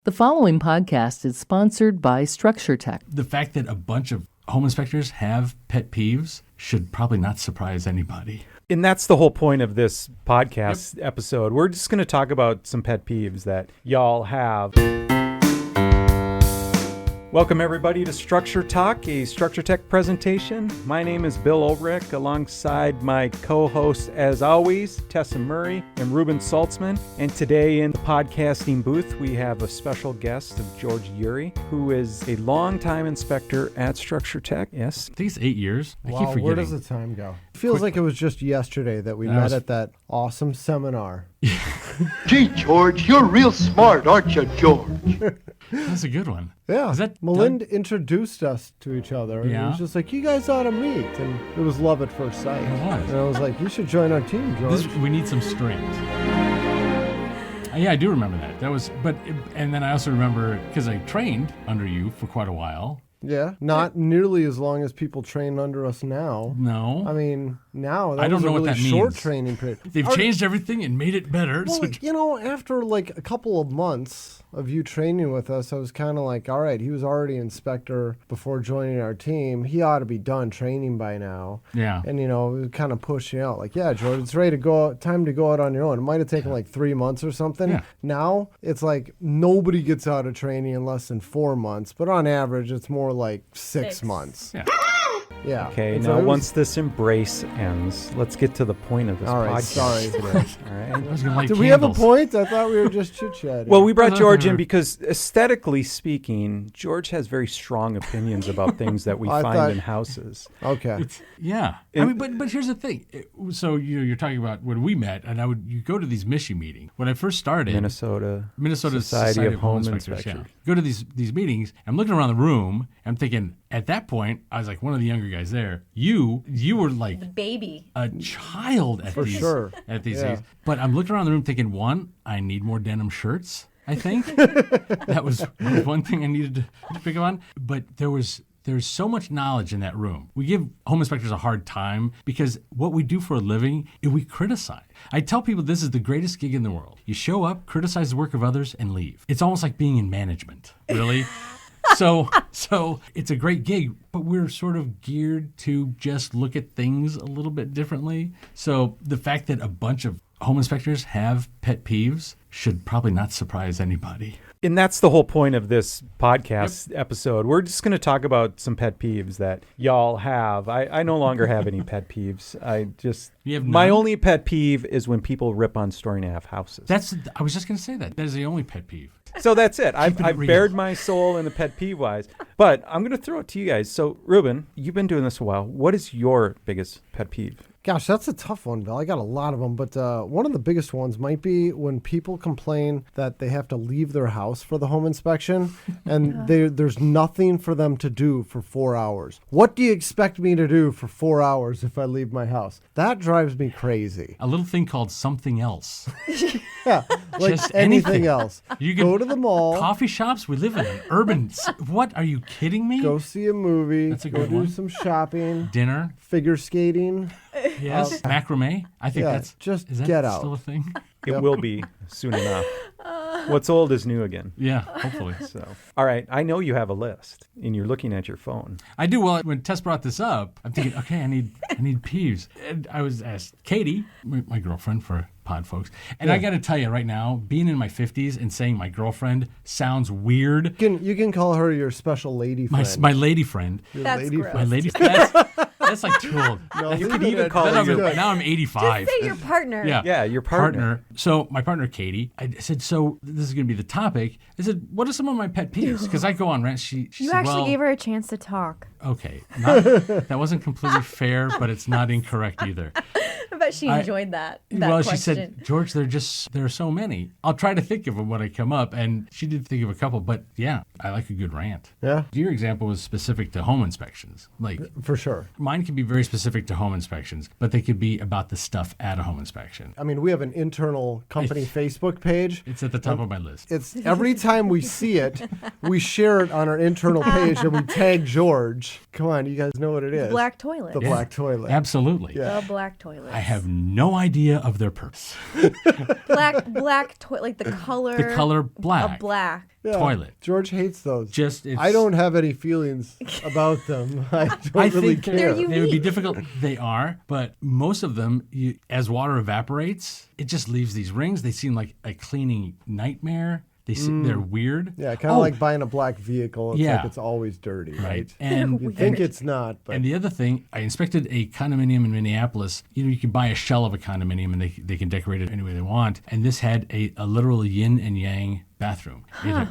The following podcast is sponsored by Structure Tech. The fact that a bunch of home inspectors have pet peeves should probably not surprise anybody. And that's the whole point of this podcast episode. We're just going to talk about some pet peeves that y'all have. Welcome, everybody, to Structure Talk, a Structure Tech presentation. My name is Bill Ulrich, alongside my co-hosts, as always, Tessa Murray and Ruben Saltzman. And today in the podcasting booth, we have a special guest of George Uri, who is a longtime inspector at Structure Tech. Yes? I think it's 8 years. I keep Wow, forgetting. where does the time go? It feels like it was just yesterday that we met at that awesome seminar. Gee, George, you're real smart, aren't you, George? That's a good one. Yeah. Is that Melinda introduced us to each other. And Yeah. it was just like, you guys ought to meet. And it was love at first sight. It was. And I was like, you should join our team, George. we need some strings. Yeah, I do remember that. And then I also remember, because I trained under you for quite a while. Yeah. Not nearly as long as people train under us now. No. I mean, now I that don't was know a what really that short means. training period. They've changed everything and made it better. Well, So after like a couple of months of you training with us, I was kind of like, all right, he was already inspector before joining our team. He ought to be done training by now. Yeah. And, we kind of pushing out like, yeah, George, it's ready to go out, time to go out on your own. It might have taken like 3 months or something. Yeah. Now it's like nobody gets out of training in less than 4 months, but on average, it's more like 6 months. Yeah. Yeah. Okay, And now so it was- once this embrace ends, let's get to the point of this All right, podcast sorry. today. All right. I was going to light Did we have a candles. point? I thought we were just chit-chatting. Well, we brought George in because aesthetically speaking, George has very strong opinions about things that we I find thought- in houses. Okay. Yeah. I mean, but here's the thing. So, you're talking about when we met, and you go to these Michi meetings. When I first started, Minnesota Society of Home Inspectors. Yeah. Go to these meetings. I'm looking around the room. I'm thinking, at that point, I was like one of the younger guys there. You were like Baby. a child at these sure. at these Yeah. things. But I'm looking around the room thinking, one, I need more denim shirts. I think that was one thing I needed to pick up on. But there's so much knowledge in that room. We give home inspectors a hard time because what we do for a living is we criticize. I tell people this is the greatest gig in the world. You show up, criticize the work of others, and leave. It's almost like being in management, really. So it's a great gig, but we're sort of geared to just look at things a little bit differently. So the fact that a bunch of home inspectors have pet peeves should probably not surprise anybody. And that's the whole point of this podcast episode. We're just going to talk about some pet peeves that y'all have. I no longer have any pet peeves. You have my none? only pet peeve is when people rip on story and a half houses. I was just going to say that. That is the only pet peeve. So that's it. I've real. bared my soul in the pet peeve wise. But I'm going to throw it to you guys. So, Ruben, you've been doing this a while. What is your biggest pet peeve? Gosh, that's a tough one, Bill. I got a lot of them, but one of the biggest ones might be when people complain that they have to leave their house for the home inspection, and there's nothing for them to do for 4 hours. What do you expect me to do for 4 hours if I leave my house? That drives me crazy. A little thing called something else. Yeah, like Just anything anything. else. You Go can- to the mall. Coffee shops? We live in an urban... What? Are you kidding me? Go see a movie. That's a go good do one. some shopping. Dinner? Figure skating. Yes. Macrame? I think yeah, that's... just is that get out. still a thing? It will be soon enough. What's old is new again. Yeah, hopefully. So, all right. I know you have a list, and you're looking at your phone. I do. Well, when Tess brought this up, I'm thinking, okay, I need peeves. And I was asked Katie, my girlfriend for pod folks, and I got to tell you right now, being in my 50s and saying my girlfriend sounds weird. You can call her your special lady friend. My lady friend. That's lady gross. My lady. That's like too old. No, You leave could it even at call that. her Now I'm 85. Just say your partner. Yeah, your partner. So my partner, Katie, I said, so this is going to be the topic. I said, what are some of my pet peeves? Because I go on rant. She You said, actually well, gave her a chance to talk. okay. That wasn't completely fair, but it's not incorrect either. I bet she enjoyed that Well, question. she said, George, there are so many. I'll try to think of them when I come up. And she did think of a couple, but yeah, I like a good rant. Yeah, Your example was specific to home inspections. Like for sure. mine can be very specific to home inspections, but they could be about the stuff at a home inspection. I mean, we have an internal company Facebook page. It's at the top of my list. It's every time we see it, we share it on our internal page and we tag George. Come on, you guys know what it is. Black toilet. The black toilet. Absolutely. Yeah. The black toilet. I have no idea of their purpose. Yes. Like the color. The color black. Of black. Yeah, Toilet. George hates those. I I don't have any feelings about them. I don't I really think care. They're they would be unique. difficult. They are, but most of them, as water evaporates, it just leaves these rings. They seem like a cleaning nightmare. They're weird. Yeah, kind of like buying a black vehicle. It's Yeah. like it's always dirty, right? And You think it's not, but And the other thing, I inspected a condominium in Minneapolis. You can buy a shell of a condominium and they can decorate it any way they want. And this had a literal yin and yang bathroom.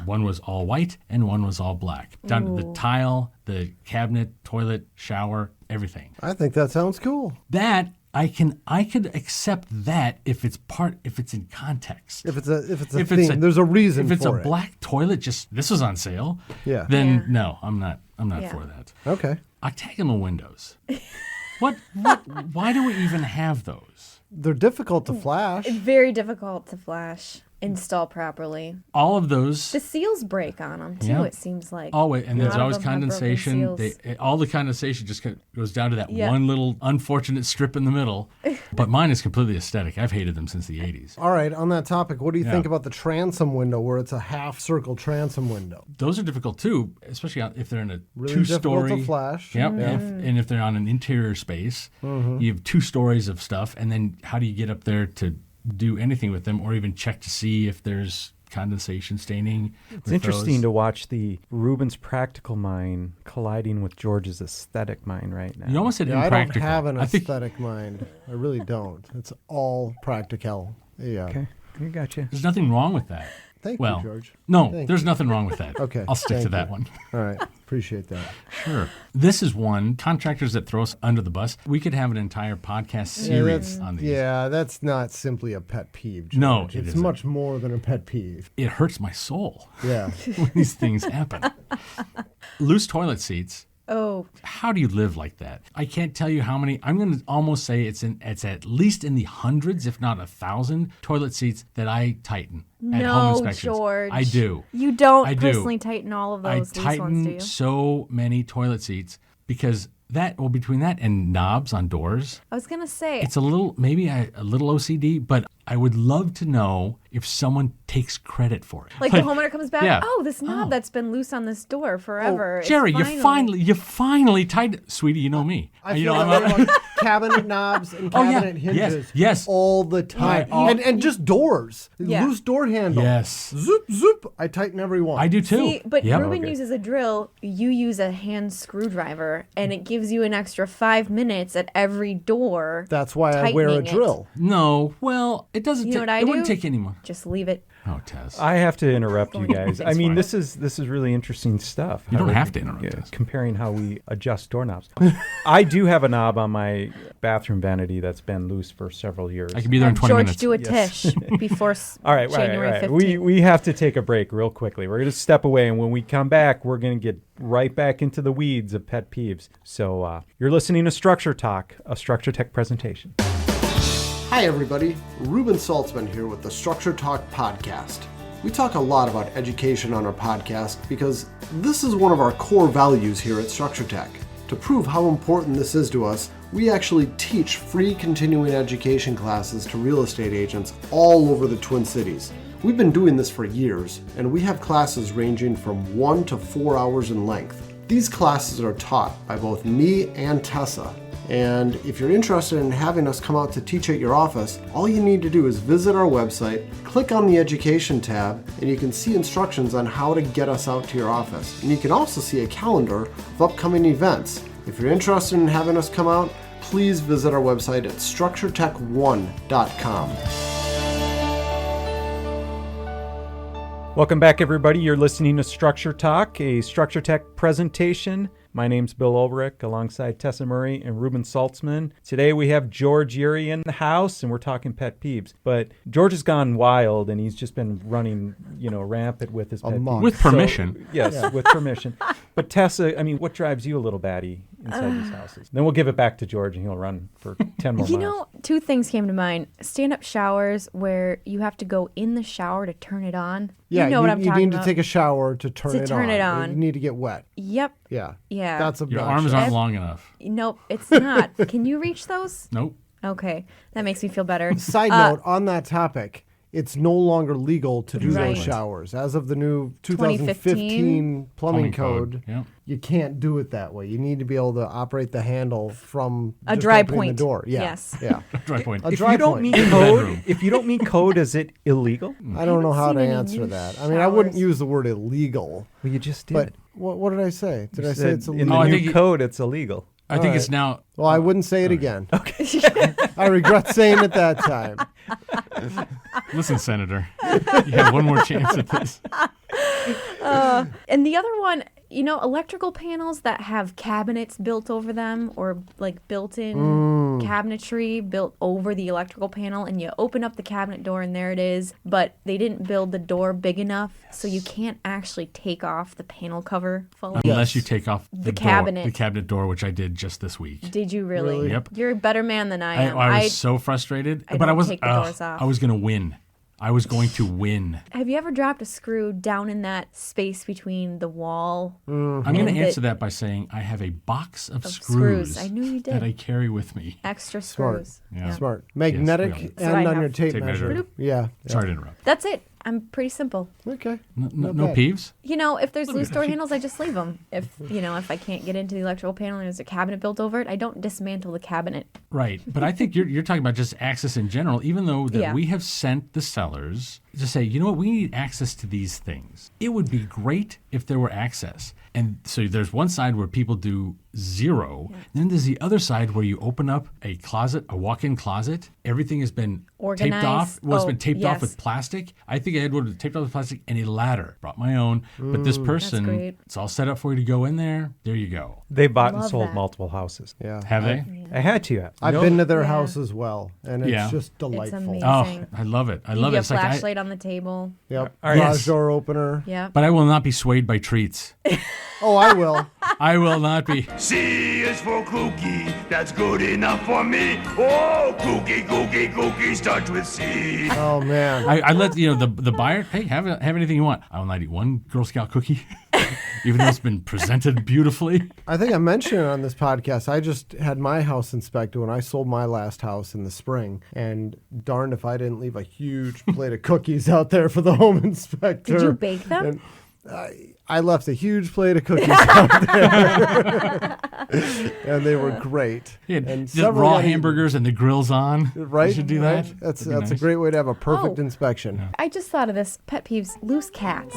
One was all white and one was all black. Down to the tile, the cabinet, toilet, shower, everything. I think that sounds cool. That I could accept that if it's in context. If it's a If theme, it's a- there's a reason If it's for a it. black toilet, just this was on sale. Yeah. Then Yeah. no, I'm not Yeah. for that. Okay. Octagonal windows. What? Why do we even have those? They're difficult to flash. It's very difficult to install properly. All of those. The seals break on them too. Yeah. It seems like. Always, and A there's lot of always them have broken condensation. seals. All the condensation just goes down to that Yeah. one little unfortunate strip in the middle. But mine is completely aesthetic. I've hated them since the 80s. All right, on that topic, what do you Yeah. think about the transom window where it's a half circle transom window? Those are difficult too, especially if they're in a Really two-story. difficult to flash. Yep. Yeah. And if they're on an interior space, you have 2 stories of stuff, and then how do you get up there to do anything with them, or even check to see if there's condensation staining? It's interesting to watch the Ruben's practical mind colliding with George's aesthetic mind right now. You almost said Yeah, I impractical. don't have an I think aesthetic mind. I really don't. It's all practical. Yeah. Okay, I got you. there's nothing wrong with that. Thank Well, you, George. No, Thank there's you. nothing wrong with that. Okay, I'll stick to thank that you. one. All right. Appreciate that. Sure. This is one, contractors that throw us under the bus. We could have an entire podcast series on these. Yeah, that's not simply a pet peeve, George. No, it it's isn't. much more than a pet peeve. It hurts my soul Yeah. when these things happen. Loose toilet seats. Oh, How do you live like that? I can't tell you how many. I'm going to almost say it's at least in the hundreds, if not 1,000 toilet seats that I tighten at home no, inspections. George. I do. You don't I do. personally tighten all of I those loose ones, do tighten you? so many toilet seats because between that and knobs on doors, I was gonna say. it's maybe a little OCD, but I would love to know if someone takes credit for it. Like the homeowner comes back, yeah. oh, this knob that's been loose on this door forever. It's Jerry, you finally tied, sweetie. You know me. I you feel know, that way about cabinet knobs and Oh, yeah. cabinet hinges Yes. all the time. Right. And just doors. Yeah. Loose door handle. Yes. Zoop, zoop. I tighten every one. I do too. See, but Yep. Ruben Okay. uses a drill, you use a hand screwdriver, and it gives you an extra 5 minutes at every door. That's why I wear a tightening it. drill. No, well, it doesn't. You know what I it wouldn't do? take any more. Just leave it. Oh, Tess. I have to interrupt you guys. I mean, fine. this is really interesting stuff. You don't How have to interrupt us. Comparing how we adjust doorknobs. I do have a knob on my bathroom vanity that's been loose for several years. I could be there in Have 20 George minutes. do a Yes. tish before All right, January right. 15th. We have to take a break real quickly. We're going to step away, and when we come back, we're going to get right back into the weeds of pet peeves. So you're listening to Structure Talk, a Structure Tech presentation. Hi, everybody. Ruben Saltzman here with the Structure Talk podcast. We talk a lot about education on our podcast because this is one of our core values here at Structure Tech. To prove how important this is to us, we actually teach free continuing education classes to real estate agents all over the Twin Cities. We've been doing this for years, and we have classes ranging from 1 to 4 hours in length. These classes are taught by both me and Tessa. And if you're interested in having us come out to teach at your office, all you need to do is visit our website, click on the Education tab, and you can see instructions on how to get us out to your office. And you can also see a calendar of upcoming events. If you're interested in having us come out, please visit our website at structuretech1.com. Welcome back, everybody. You're listening to Structure Talk, a Structure Tech presentation. My name's Bill Ulrich, alongside Tessa Murray and Ruben Saltzman. Today we have George Urey in the house, and we're talking pet peeves. But George has gone wild, and he's just been running, rampant with his pet Amok. peeves. With permission. Yes, with permission. But Tessa, I mean, what drives you a little batty inside these houses? Then we'll give it back to George, and he'll run for 10 more You miles. know, 2 things came to mind. Stand-up showers where you have to go in the shower to turn it on. Yeah, you know what I'm you talking need about. to take a shower to turn it on. You need to get wet. Yep. Yeah. Yeah. That's Your obnoxious. arms aren't long enough. Nope, it's not. Can you reach those? Nope. Okay, that makes me feel better. Side note on that topic, it's no longer legal to do Right. those showers. As of the new 2015 2015 plumbing code, Yep. you can't do it that way. You need to be able to operate the handle from A just dry opening point. the door. Yeah. Yes. Yeah. Dry point. A If dry you don't point. meet In the code, bedroom. if you don't meet code, is it illegal? I don't know how to seen any answer new that. I mean, I wouldn't showers. use the word illegal, Well, you just did. but what did I say? Did I say Said it's in illegal? the I new think code, it's illegal. I think All it's right. now. Well, I wouldn't say it again. Okay. I regret saying it that time. Listen, Senator, you have one more chance at this. And the other one, electrical panels that have cabinets built over them or like built-in cabinetry built over the electrical panel, and you open up the cabinet door and there it is, but they didn't build the door big enough so you can't actually take off the panel cover fully. Unless you take off the cabinet. the cabinet door, which I did just this week. Did you really? Really? Yep. You're a better man than I am. I was so frustrated, I but I don't was take the doors off. I was going to win. I was going to win. Have you ever dropped a screw down in that space between the wall? I'm going to And answer the- that by saying I have a box of screws. screws I knew you that did. I carry with me. Extra Smart. screws. Yeah. Smart. Magnetic Yes, That's what I and on have. your tape Tape measure. measure. Yeah. Sorry to interrupt. That's it. I'm pretty simple. Okay. No Not no bad. peeves? If there's loose door handles, I just leave them. If I can't get into the electrical panel and there's a cabinet built over it, I don't dismantle the cabinet. Right. But I think you're talking about just access in general, even though that Yeah. we have sent the sellers to say, you know what, we need access to these things. It would be great if there were access. And so there's one side where people do zero. Then there's the other side where you open up a closet, a walk-in closet. Everything has been taped Organized. off. Well, it's Oh, been taped off yes. with plastic. I think I had one taped off with plastic and a ladder. Brought my own. But this person, great. it's all set up for you to go in there. There you go. They bought and Love sold that. multiple houses. Yeah. Have they? I had to. I've been to their Yeah. house as well, and it's Yeah. just delightful. amazing. Oh, I love it. I Leave love you it. a It's like flashlight on the table. Yep. All right. Garage Yes. door opener. Yeah. but I will not be swayed by treats. Oh, I will. I will not be. C is for kooky, that's good enough for me. Oh, kooky, kooky, kooky starts with C. Oh man. I let the buyer. Hey, have anything you want. I will not eat one Girl Scout cookie, even though it's been presented beautifully. I think I mentioned it on this podcast. I just had my house inspected when I sold my last house in the spring, and darned if I didn't leave a huge plate of cookies out there for the home inspector. Did you bake them? And I left a huge plate of cookies out there, and they were great. Yeah, And just several raw got eaten. hamburgers and the grill's on. Right? You should do that. That's That'd be a nice. great way to have a perfect Oh. inspection. I just thought of this. Pet peeves: loose cats.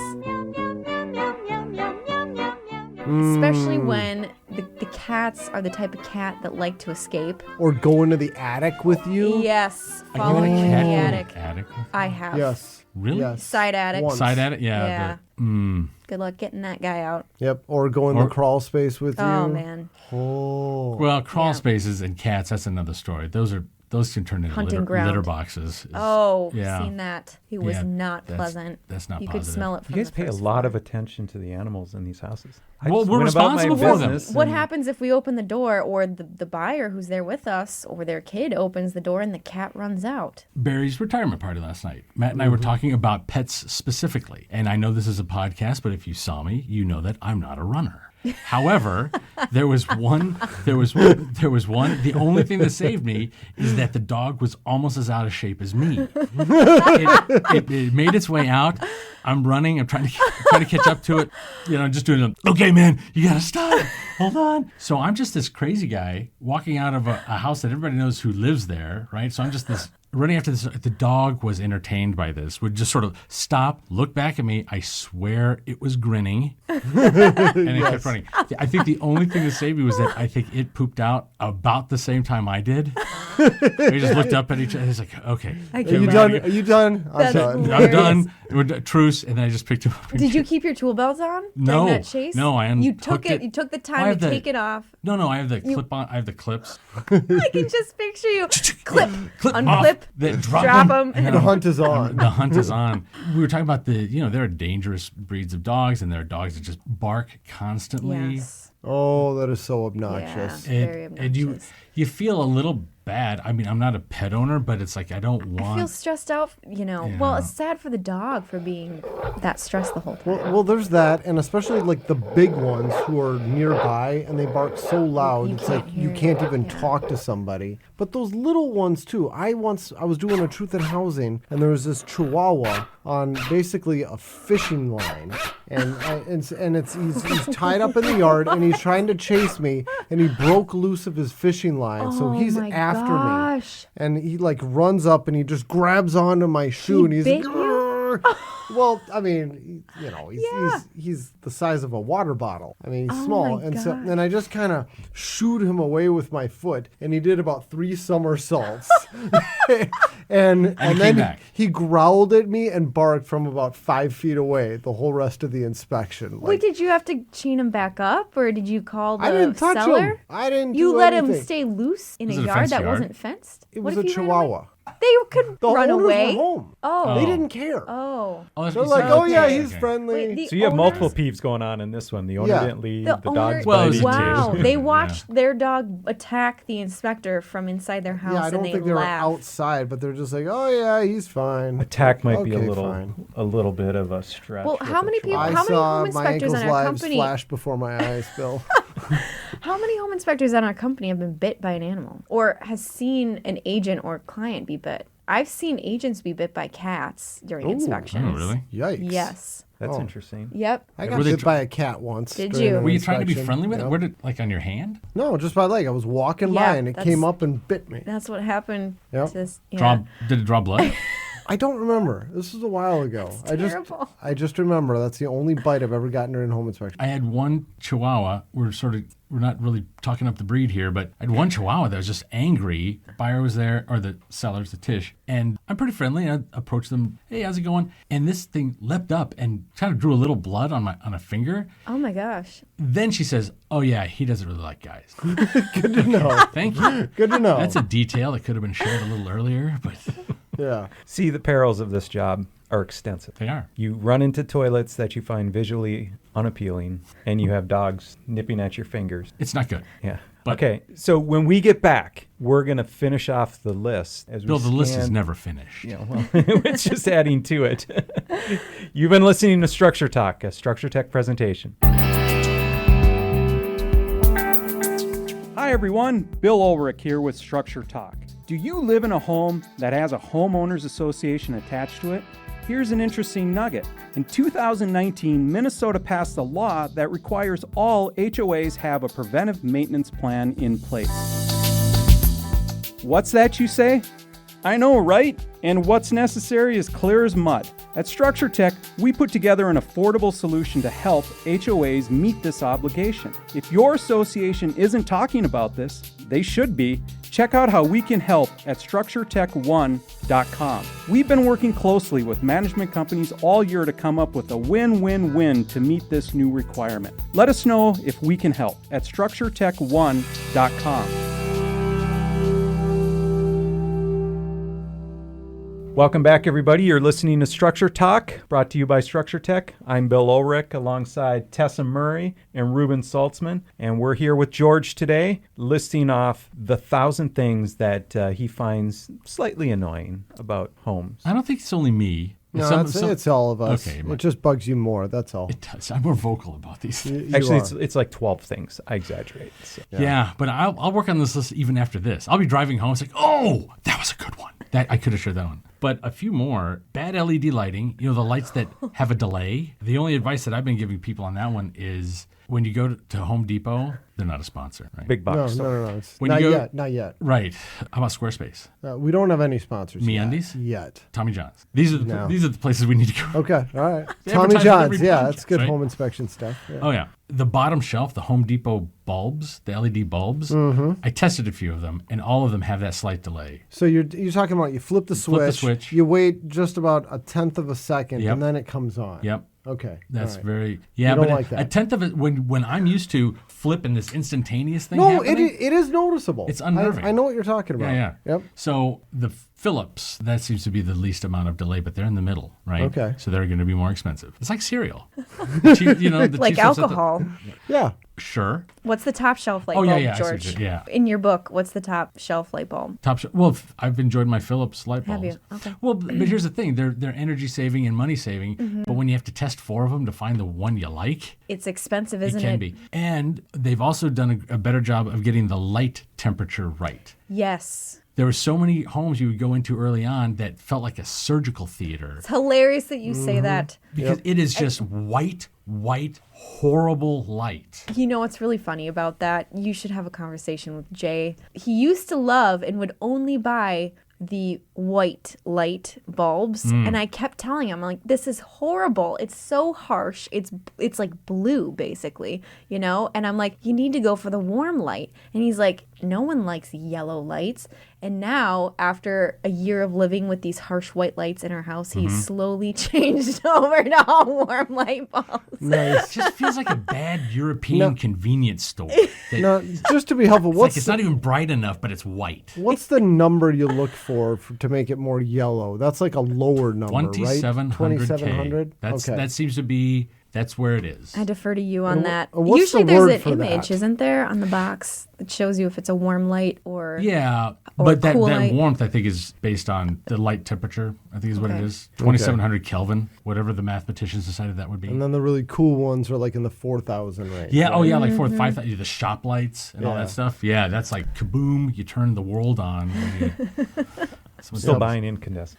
Especially when the cats are the type of cat that like to escape. Or go into the attic with you. Yes, I following got a in cat the in attic. the attic. I have. Yes. Really? Yes. Side attic. Once. Side at it? Yeah. Yeah. Good luck getting that guy out. Yep. Or go in Or- the crawl space with you. Oh man. Oh. Well, crawl Yeah. spaces and cats, that's another story. Those can turn into Hunting litter, ground. litter boxes. Oh, yeah. seen that. It was Yeah, not that's- pleasant. that's not You could positive. smell it You from guys the pay a first lot floor. of attention to the animals in these houses. I Well, just we're went about my responsible for them. business What and- happens if we open the door or the buyer who's there with us or their kid opens the door and the cat runs out? Barry's retirement party last night. Matt and I were talking about pets specifically. And I know this is a podcast, but if you saw me, you know that I'm not a runner. However, there was one. The only thing that saved me is that the dog was almost as out of shape as me. It made its way out. I'm running. I'm trying to catch up to it. Just doing a, okay, man, you gotta stop. Hold on. So I'm just this crazy guy walking out of a house that everybody knows who lives there, right? So I'm just this. Running after this, the dog was entertained by this, would just sort of stop, look back at me. I swear it was grinning. And it kept running. I think the only thing that saved me was that I think it pooped out about the same time I did. We just looked up at each other. It's like, okay. I Are get you that. done? Are you done? I'm That's done. cool. I'm done. We're truce. And then I just picked him up. Did you keep your tool belts on No. during that chase? No, I You unhooked took it. You took the I time have to the- take it off. No, I have the clip on. I have the clips. I can just picture you. Clip, Clip unclip, off, then drop them. The hunt is on. The hunt is on. We were talking about there are dangerous breeds of dogs, and there are dogs that just bark constantly. Yes. Oh, that is so obnoxious. Yeah, very And obnoxious. you feel a little bad. I mean, I'm not a pet owner, but it's like I don't want. I feel stressed out, Well, it's sad for the dog for being that stressed the whole time. Well, there's that, and especially like the big ones who are nearby and they bark so loud, You it's can't like you hear can't it, even yeah. talk to somebody. But those little ones too. I was doing a truth in housing, and there was this Chihuahua on basically a fishing line, and he's tied up in the yard, and he's trying to chase me, and he broke loose of his fishing line, so Oh he's my after gosh. me, and he like runs up and he just grabs onto my shoe, and he's bit like, you? "Grr." Well, I mean, he's Yeah. he's the size of a water bottle. I mean, he's Oh small, my and gosh. I just kind of shooed him away with my foot, and he did about 3 somersaults, and came then back. he growled at me and barked from about 5 feet away the whole rest of the inspection. Wait, did you have to chain him back up, or did you call the I didn't touch seller? him. I didn't. You do let anything. him stay loose in Was a it a yard fenced that yard? wasn't fenced? It What was if a he ran away? Chihuahua. They could The run owners away. were home. Oh. They didn't care. Oh. Oh, They're so- like, oh yeah, okay. he's friendly. Wait, the So you have multiple owners- peeves going on in this one. The owner Yeah. didn't leave. The The, dog's Well, it was biting. Wow, too. they Yeah. watched their dog attack the inspector from inside their house, Yeah, I don't and think they they were laughed. outside, but they're just like, oh yeah, he's fine. Attack might be Okay, a fine. little bit of a stretch. Well, with how a many people- chihuahua. I how many saw home my inspectors ankles in our lives company- flash before my eyes, Bill. How many home inspectors at our company have been bit by an animal, or has seen an agent or client be bit? I've seen agents be bit by cats during inspections. Oh, really? Yikes. Yes. That's Oh. interesting. Yep. I got Were they bit tr- by a cat once. Did during you? an Were you trying to be inspection. friendly with it? Yep. Where did, like on your hand? No, just my leg. I was walking Yeah, by and it that's- came up and bit me. That's what happened. Yep. To this, yeah. Did it draw blood? I don't remember. This was a while ago. terrible. I just remember that's the only bite I've ever gotten during home inspection. I had one Chihuahua. We're not really talking up the breed here, but I had one Chihuahua that was just angry. The buyer was there, or the sellers, the Tish, and I'm pretty friendly. And I approached them. Hey, how's it going? And this thing leapt up and kind of drew a little blood on a finger. Oh my gosh. Then she says, "Oh yeah, he doesn't really like guys." Good to know. Thank you. Good to know. That's a detail that could have been shared a little earlier, but Yeah. See, the perils of this job are extensive. they are. You run into toilets that you find visually unappealing, and you have dogs nipping at your fingers. It's not good. Yeah. But- Okay, so when we get back, we're going to finish off the list. As we Bill, the list is scan- never finished. Yeah, well, it's just adding to it. You've been listening to Structure Talk, a Structure Tech presentation. Hi everyone, Bill Ulrich here with Structure Talk. Do you live in a home that has a homeowners association attached to it? Here's an interesting nugget. In 2019, Minnesota passed a law that requires all HOAs have a preventive maintenance plan in place. What's that, you say? I know, right? And what's necessary is clear as mud. At Structure Tech, we put together an affordable solution to help HOAs meet this obligation. If your association isn't talking about this, they should be. Check out how we can help at structuretech1.com. We've been working closely with management companies all year to come up with a win-win-win to meet this new requirement. Let us know if we can help at structuretech1.com. Welcome back, everybody. You're listening to Structure Talk, brought to you by Structure Tech. I'm Bill Ulrich, alongside Tessa Murray and Ruben Saltzman, and we're here with George today, listing off the 1,000 things that he finds slightly annoying about homes. I don't think it's only me. No, it's all of us. Okay, It just bugs you more. That's all. It does. I'm more vocal about these. You Actually, are. it's like 12 things. I exaggerate. So. Yeah, but I'll work on this list even after this. I'll be driving home. It's like, oh, that was a good one. That I could have shared that one. But a few more. Bad LED lighting. You know, the lights that have a delay. The only advice that I've been giving people on that one is when you go to Home Depot, they're not a sponsor, right? Big box. No. It's When not you go- yet. Not yet. Right. How about Squarespace? We don't have any sponsors. MeUndies? Yet. Tommy John's. These are No. these are the places we need to go. Okay. All right. They Tommy advertise with John's. every Yeah, podcast, that's good right? home inspection stuff. Yeah. Oh, yeah. The bottom shelf, the Home Depot bulbs, the LED bulbs, I tested a few of them, and all of them have that slight delay. So you're talking about you flip the switch. Flip the switch. You wait just about a tenth of a second, Yep. and then it comes on. Yep. Okay. That's all right. very yeah, don't but like that. a tenth of it when I'm used to flipping this instantaneous thing. No, happening, it is noticeable. It's unnerving. I know what you're talking about. Yeah. Yep. So the Philips, that seems to be the least amount of delay, but they're in the middle, right? Okay. So they're going to be more expensive. It's like cereal. The cheap, the Like cheap stuff's at the- alcohol. Yeah. Sure. What's the top shelf light Oh, bulb, yeah, yeah, I see what George? you're- yeah. In your book, what's the top shelf light bulb? Well, I've enjoyed my Philips light Have bulbs. you? Okay. Well, but here's the thing: they're energy saving and money saving. Mm-hmm. But when you have to test 4 of them to find the one you like, It's expensive, it isn't can it? be. And they've also done a better job of getting the light temperature right. Yes. There were so many homes you would go into early on that felt like a surgical theater It's hilarious that you say that. because it is just white, horrible light. You know what's really funny about that? You should have a conversation with Jay. He used to love and would only buy the white light bulbs, and I kept telling him, like, this is horrible. It's so harsh. It's like blue, basically, you know? And I'm like, you need to go for the warm light. And he's like, no one likes yellow lights. And now, after a year of living with these harsh white lights in our house, he's slowly changed over to all warm light bulbs. It just feels like a bad European convenience store. that- Now, just to be helpful, it's like it's not even bright enough, but it's white. what's the number you look for to make it more yellow? That's like a lower number, right? 2700 2700. That's Okay. that seems to be that's where it is. I defer to you on that. what's Usually the there's word an for image, that? isn't there, on the box that shows you if it's a warm light or... Yeah, Or but that cool light. warmth I think is based on the light temperature. I think is what it Okay. is. 2700 Kelvin, whatever the mathematicians decided that would be. And then the really cool ones are like in the 4,000 range. Yeah, oh yeah, like Mm-hmm. 5,000, the shop lights and all Yeah. that stuff. Yeah, that's like kaboom, you turn the world on. Still buying incandescent.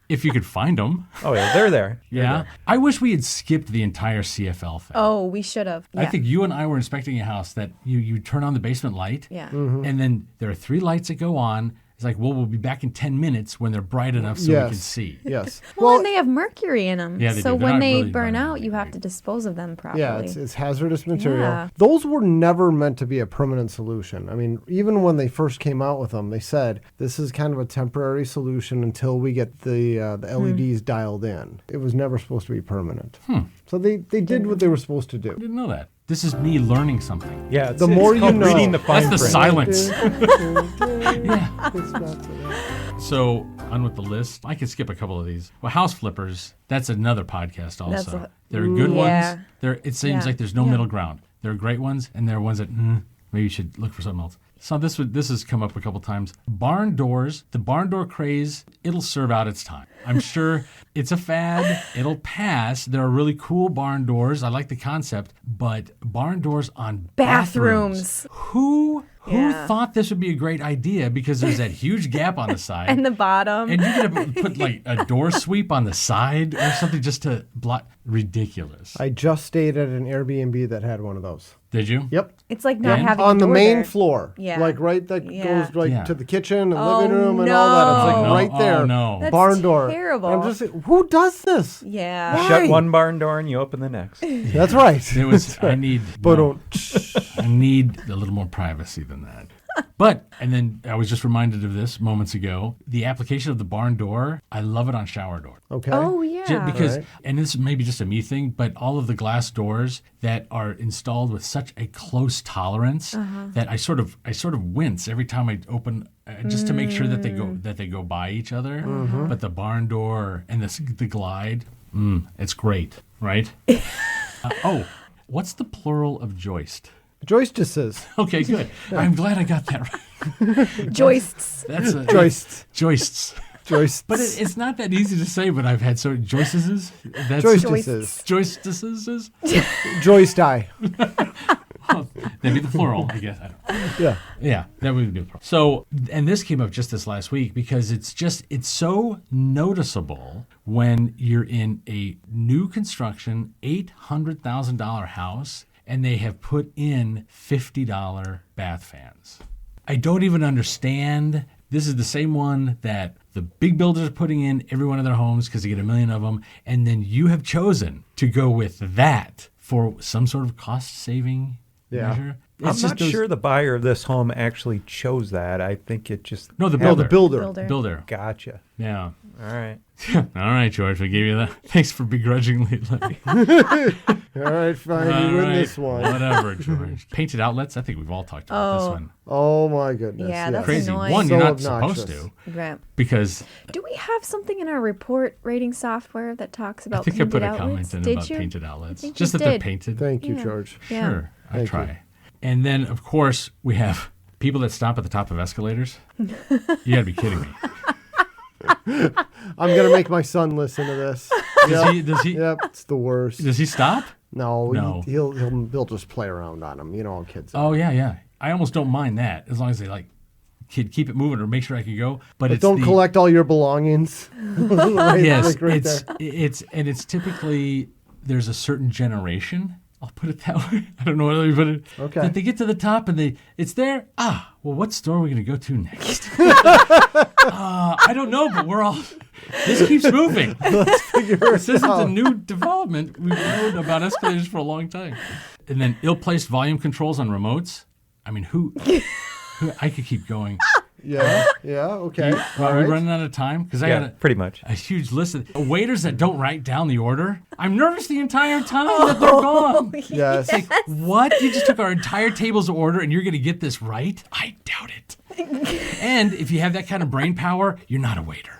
If you could find them. Oh yeah, they're there. They're Yeah. there. I wish we had skipped the entire CFL thing. Oh, we should have. I think you and I were inspecting a house that you turn on the basement light. Yeah. And then there are 3 lights that go on. It's like, well, we'll be back in 10 minutes when they're bright enough so we can see. Yes. Well, and they have mercury in them. Yeah, they so do. They're when not they really burn burning out, you have anything. to dispose of them properly. Yeah, it's hazardous material. Yeah. Those were never meant to be a permanent solution. I mean, even when they first came out with them, they said this is kind of a temporary solution until we get the LEDs dialed in. It was never supposed to be permanent. So they did what they were supposed to do. I didn't know that. This is me learning something. Yeah, The more it's you called know. reading the fine That's the print. silence. Yeah. So, on with the list. I could skip a couple of these. Well, house flippers, that's another podcast also. That's a- there are good Yeah. ones. It seems Yeah. like there's no Yeah. middle ground. There are great ones, and there are ones that maybe you should look for something else. So this has come up a couple times. Barn doors, the barn door craze, it'll serve out its time. I'm sure it's a fad. It'll pass. There are really cool barn doors. I like the concept, but barn doors on Bathrooms. Who Yeah. thought this would be a great idea? Because there's that huge gap on the side. And the bottom. And you're going to put like a door sweep on the side or something just to block. Ridiculous. I just stayed at an Airbnb that had one of those. Did you? Yep. It's like not And? having On a the door main there. floor. Yeah. Like right that Yeah. goes like Yeah. to the kitchen and Oh, living room and all that. It's like no. right there. Oh, no. That's barn door. terrible. And I'm just like, who does this? Yeah. Why? Shut one barn door and you open the next. That's right. It was, I need, But no, I need a little more privacy than that. But, and then I was just reminded of this moments ago. The application of the barn door, I love it on shower door. okay. Oh, yeah. Because, Right. and this may be just a me thing, but all of the glass doors that are installed with such a close tolerance that I sort of wince every time I open, just to make sure that they go by each other. But the barn door and the glide, it's great, right? What's the plural of joist? Joistices. Okay, good. I'm glad I got that right. Joists. That's Joists. joists. Joists. But it's not that easy to say. But I've had joistices. That's Joistices. joistices. Joist eye. That'd be the plural, I guess. I don't. Yeah. Yeah, that would be the plural. So, and this came up just this last week because it's so noticeable when you're in a new construction, $800,000 house, and they have put in $50 bath fans. I don't even understand. This is the same one that the big builders are putting in every one of their homes because they get 1 million of them. And then you have chosen to go with that for some sort of cost-saving measure. I'm It's not just sure the buyer of this home actually chose that. I think it just... No, the No, builder. the builder. Builder. Builder. Gotcha. Yeah. All right. All right, George, we gave you that. Thanks for begrudgingly letting me. All right, fine. All You win right, this one. Whatever, George. Painted outlets. I think we've all talked about this one. Oh my goodness. Yeah, yes. that's Crazy. annoying. One, So you're not obnoxious. supposed to Right. because Do we have something in our report rating software that talks about I think I painted put a outlets? comment in Did about you? painted outlets. think Just you that they're did. painted. Thank you, Yeah. George. Yeah. Sure, I Thank try. you. And then, of course, we have people that stop at the top of escalators. You got to be kidding me. I'm gonna make my son listen to this. Does he? Yep, it's the worst. Does he stop? No. He'll just play around on them. You know how kids are. Oh yeah. I almost don't mind that as long as they kid, keep it moving or make sure I can go. But don't collect all your belongings. Yes, right it's typically there's a certain generation. I'll put it that way. I don't know what other put it. Okay. That they get to the top and it's there. Well, what store are we going to go to next? I don't know, but this keeps moving. Let's figure it out. This isn't a new development. We've known about escalators for a long time. And then ill-placed volume controls on remotes. I mean, who I could keep going. Yeah, okay. Are we running out of time? Because I got pretty much a huge list of waiters that don't write down the order. I'm nervous the entire time that they're gone. Yes. It's like, what? You just took our entire table's order and you're going to get this right? I doubt it. And if you have that kind of brain power, you're not a waiter.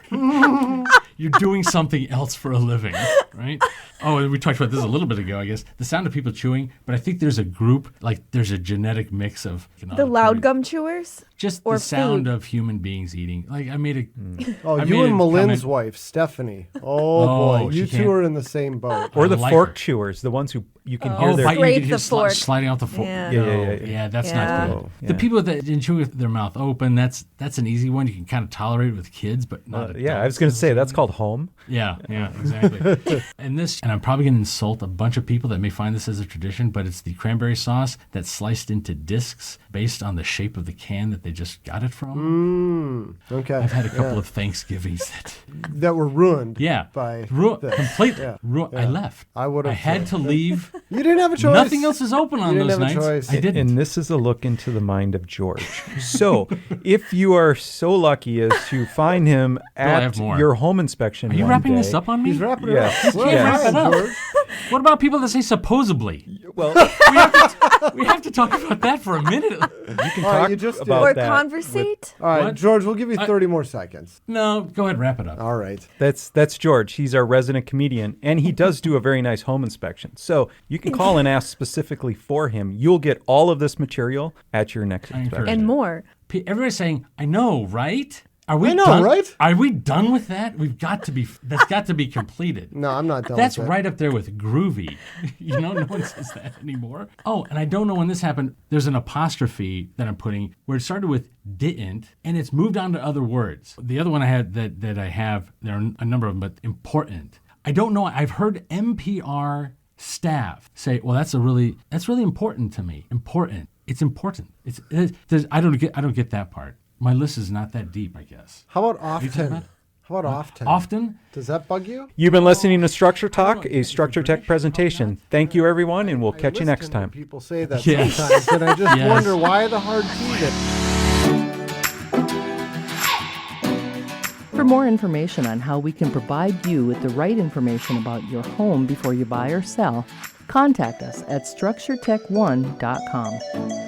You're doing something else for a living, right? Oh, and we talked about this a little bit ago, I guess. The sound of people chewing, but I think there's a group, there's a genetic mix of... The loud gum chewers? Just or the sound food? of human beings eating. I made a... Oh, I you made and a Malin's comment. wife, Stephanie. Oh boy, she you can't- two are in the same boat. or the I like fork her. chewers, the ones who you can hear their. bite, you Scrape can the just fork. sliding off the fork. Yeah. Yeah. That's Yeah. not good. Oh, The yeah. people that didn't chew with their mouth open, that's an easy one. You can kind of tolerate it with kids, but not adults. Yeah, I was going to say that's called home. Yeah, exactly. and I'm probably going to insult a bunch of people that may find this as a tradition, but it's the cranberry sauce that's sliced into discs based on the shape of the can that they just got it from. Okay. I've had a couple of Thanksgivings that were ruined. by this. completely. Yeah. I left. I would have. I had to leave. You didn't have a choice. Nothing else is open on You didn't those have a nights. choice. I didn't. And this is a look into the mind of George. So, if you are so lucky as to find him I at have more. your home inspection, Are you one wrapping day, this up on me? He's wrapping Yes. it up. Well, Yes. fine, Wrap it up. George. What about people that say supposedly? Well, We have to talk about that for a minute. you can All right, talk you just did. about Or that. conversate? All right, What? George, we'll give you 30 more seconds. No, go ahead, wrap it up. All right. That's George. He's our resident comedian, and he does do a very nice home inspection. So you can call and ask specifically for him. You'll get all of this material at your next I encourage inspection. And more. Everybody's saying, "I know, right? Are we I know, done? right? Are we done with that? That's got to be completed." No, I'm not done That's with it. right up there with groovy. No one says that anymore. Oh, and I don't know when this happened. There's an apostrophe that I'm putting where it started with didn't, and it's moved on to other words. The other one I had that I have, there are a number of them, but important. I don't know. I've heard NPR staff say, "Well, that's really important to me. Important. It's important. I don't get that part. My list is not that deep, I guess." How about you talking often? about? How about often? Often? Does that bug you? You've been listening to Structure Talk, a Structure Tech presentation. Thank you, everyone, and we'll catch you next Listen when time. People say that Yes. sometimes, and I just Yes. wonder why the hard key there. For more information on how we can provide you with the right information about your home before you buy or sell, contact us at structuretech1.com.